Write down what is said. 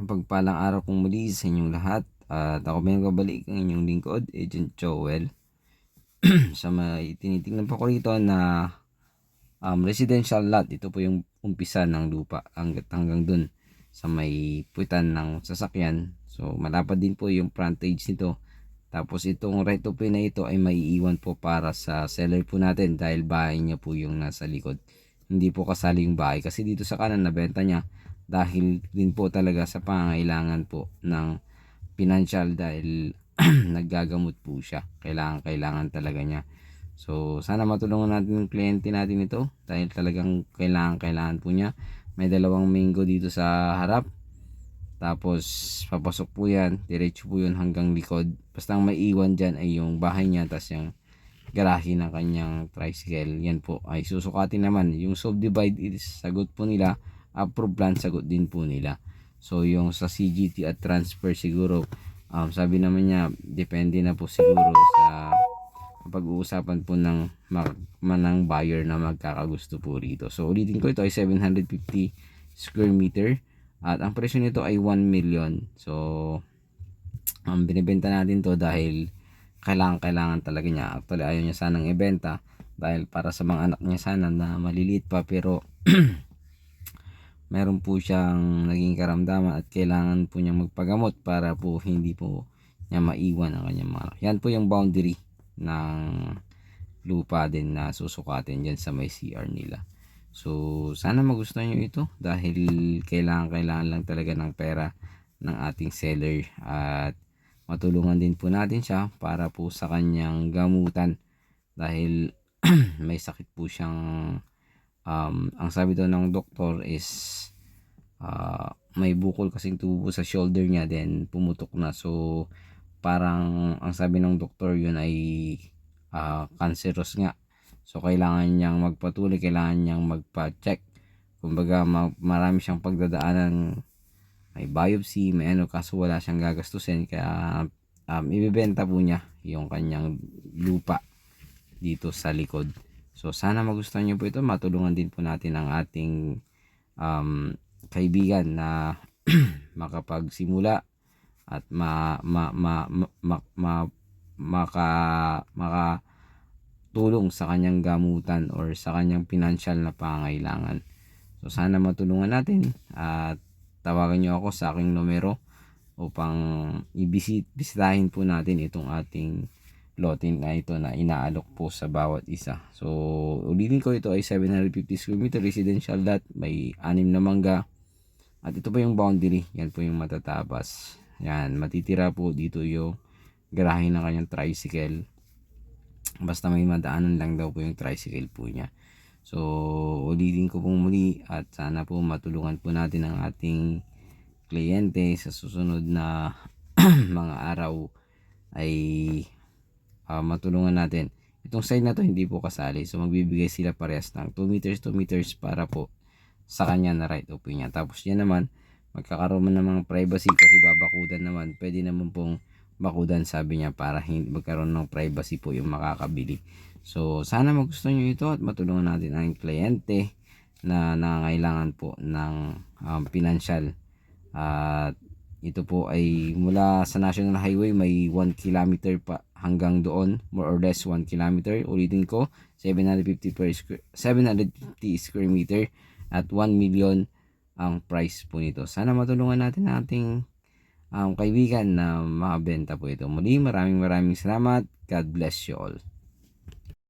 Pagpalang araw kong muli sa inyong lahat at ako may nagbabalik ang inyong lingkod, Agent Joel. Sa may tinitingnan pa ko rito na residential lot. Ito po yung umpisa ng lupa hanggang dun sa may puwitan ng sasakyan. So malapad din po yung frontage nito. Tapos itong right of way na ito ay maiiwan po para sa seller po natin dahil bahay niya po yung nasa likod. Hindi po kasali yung bahay kasi dito sa kanan nabenta niya dahil din po talaga sa pangangailangan po ng financial dahil naggagamot po siya. Kailangan talaga niya. So sana matulungan natin yung kliyente natin ito dahil talagang kailangan po niya. May dalawang mango dito sa harap. Tapos papasok po yan, diretso po yun hanggang likod. Basta ang maiiwan dyan ay yung bahay niya, tas yung garahe ng kanyang tricycle. Yan po ay susukatin naman. Yung subdivide is sagot po nila, approve plan sagot din po nila. So yung sa CGT at transfer siguro, sabi naman niya depende na po siguro sa pag-uusapan po ng buyer na magkakagusto po rito. So ulitin ko, ito ay 750 square meter at ang presyo nito ay 1 million. So binibenta natin to dahil kailangan talaga niya. Actually ayaw niya sanang ibenta dahil para sa mga anak niya sana na maliliit pa, pero meron po siyang naging karamdaman at kailangan po niyang magpagamot para po hindi po niya maiwan ang kanyang mga anak. Yan po yung boundary ng lupa din na susukatin dyan sa may CR nila. So sana magustuhan nyo ito dahil kailangan lang talaga ng pera ng ating seller at matulungan din po natin siya para po sa kanyang gamutan dahil may sakit po siyang ang sabi daw ng doktor is may bukol kasing tubo sa shoulder niya, then pumutok na. So parang ang sabi ng doktor yun ay cancerous nga. So kailangan niyang magpatuloy, kailangan niyang magpa-check. Kumbaga marami siyang pagdadaanan, may biopsy, may ano, kaso wala siyang gagastusin kaya ibebenta po niya yung kanyang lupa dito sa likod. So sana magustuhan niyo po ito, matulungan din po natin ang ating kaibigan na makapagsimula at tulong sa kanyang gamutan or sa kanyang financial na pangailangan. So sana matulungan natin at tawagan nyo ako sa aking numero upang bisitahin po natin itong ating lotin na ito na inaalok po sa bawat isa. So ulitin ko, ito ay 750 square meter residential lot, may 6 na mangga at ito po yung boundary. Yan po yung matatabas. Yan, matitira po dito yung garahe ng kanyang tricycle. Basta may madaanan lang daw po yung tricycle po niya. So ulitin ko pong muli at sana po matulungan po natin ang ating kliyente sa susunod na mga araw ay matulungan natin. Itong side na to hindi po kasali, so magbibigay sila parehas ng 2 meters 2 meters para po sa kanya na right of way niya. Tapos yan naman magkakaroon ng mga privacy kasi babakudan naman, pwede naman pong bakudan sabi niya para hindi magkaroon ng privacy po yung makakabili. So sana magustuhan nyo ito at matulungan natin ang kliyente na nangangailangan po ng financial. At ito po ay mula sa National Highway, may 1 kilometer pa hanggang doon, more or less 1 kilometer. Ulitin ko, 750 square meter at 1 million ang price po nito. Sana matulungan natin ating kaibigan na makabenta po ito. Muli, maraming salamat. God bless you all.